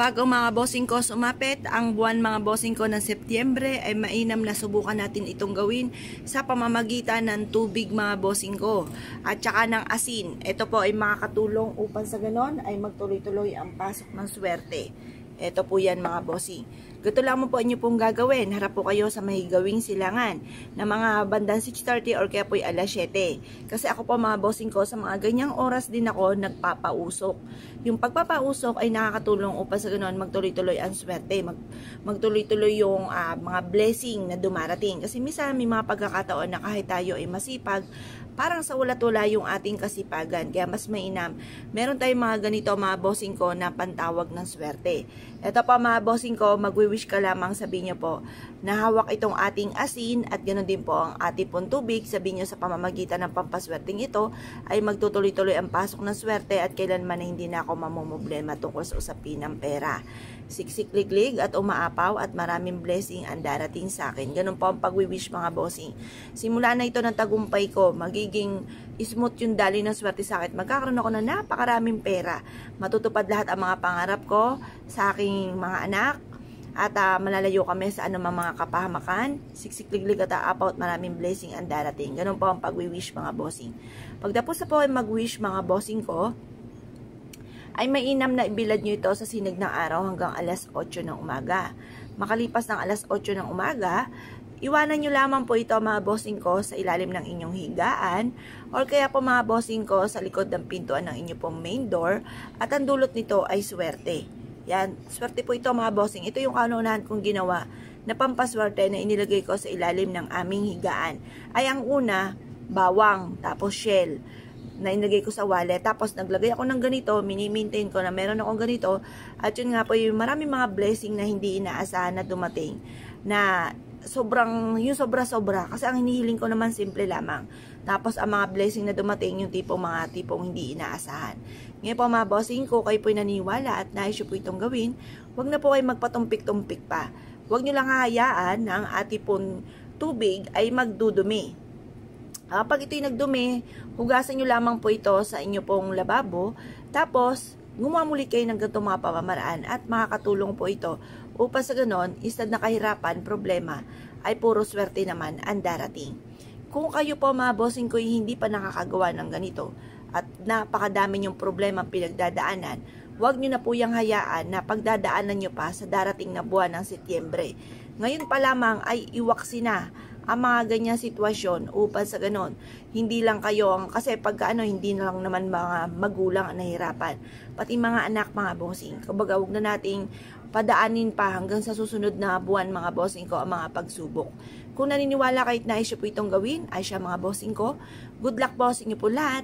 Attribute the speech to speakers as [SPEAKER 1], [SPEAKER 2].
[SPEAKER 1] Bago mga bossing ko sumapit, ang buwan mga bossing ko ng Setyembre ay mainam na subukan natin itong gawin sa pamamagitan ng tubig mga bossing ko at saka ng asin. Ito po ay makakatulong upang sa ganon ay magtuloy-tuloy ang pasok ng swerte. Ito po yan mga bossing. Ganito lang mo po inyo pong gagawin. Harap po kayo sa mahigawing silangan na mga bandang 6:30 or kaya po ay alas 7. Kasi ako po mga bossing ko sa mga ganyang oras din ako nagpapausok. Yung pagpapausok ay nakakatulong upang sa ganoon magtuloy-tuloy ang swerte. Magtuloy-tuloy yung mga blessing na dumarating. Kasi minsan may mga pagkakataon na kahit tayo ay masipag, parang sa wala-wala yung ating kasipagan. Kaya mas mainam. Meron tayong mga ganito mga bossing ko na pantawag ng swerte. Ito pa mga bossing ko, magwi-wish ka lamang, sabihin nyo po, na hawak itong ating asin at ganoon din po ang ating pong tubig. Sabihin nyo sa pamamagitan ng pampaswerteng ito ay magtutuloy-tuloy ang pasok ng swerte at kailanman na hindi na ako mamumblema tungkol sa usapin ng pera. Siksik-liglig at umaapaw at maraming blessing ang darating sa akin. Ganun po ang pagwi-wish mga bossing. Simula na ito ng tagumpay ko, magiging smooth yung daloy ng swerte sa akin. Magkakaroon ako ng napakaraming pera. Matutupad lahat ang mga pangarap ko sa aking mga anak. At malalayo kami sa anumang mga kapahamakan. Siksik-liglig at aapaw at maraming blessing ang darating. Ganun po ang pagwi-wish mga bossing. Pagtapos na po ay mag-wish mga bossing ko, ay mainam na ibilad nyo ito sa sinag ng araw hanggang alas 8 ng umaga. Makalipas ng alas 8 ng umaga, iwanan nyo lamang po ito mga bossing ko sa ilalim ng inyong higaan or kaya po mga bossing ko sa likod ng pintuan ng inyong pong main door at ang dulot nito ay swerte. Yan, swerte po ito mga bossing. Ito yung kanunahan kong ginawa na pampaswerte na inilagay ko sa ilalim ng aming higaan. Ay ang una, bawang, tapos shell na inilagay ko sa wallet. Tapos naglagay ako ng ganito, mini-maintain ko na meron akong ganito. At yun nga po yung maraming mga blessing na hindi inaasahan na dumating. Na yung sobra-sobra. Kasi ang hinihiling ko naman simple lamang. Tapos ang mga blessing na dumating, yung mga tipong hindi inaasahan. Ngayon po mga bossing ko, kayo po'y naniwala at nais po itong gawin, huwag na po kayo magpatumpik-tumpik pa. Huwag nyo lang hahayaan na ang ating pong tubig ay magdudumi. Pag ito'y nagdumi, hugasan nyo lamang po ito sa inyo pong lababo. Tapos, gumawa muli kayo ng ganitong mga pamamaraan at makakatulong po ito upang sa ganon, instead na kahirapan, problema, ay puro swerte naman ang darating. Kung kayo po mga bossing ko hindi pa nakakagawa ng ganito at napakadami yung problema pinagdadaanan, huwag nyo na po yung hayaan na pagdadaanan nyo pa sa darating na buwan ng Setyembre. Ngayon pa lamang ay iwaksi na ang mga ganyang sitwasyon upang sa ganon, hindi lang kayo, kasi pagka hindi na lang naman mga magulang ang nahirapan, pati mga anak mga bossing. Kumbaga, huwag na nating padaanin pa hanggang sa susunod na buwan mga bossing ko ang mga pagsubok. Kung naniniwala kahit nais siya po itong gawin, ay siya mga bossing ko, good luck bossing niyo po lahat.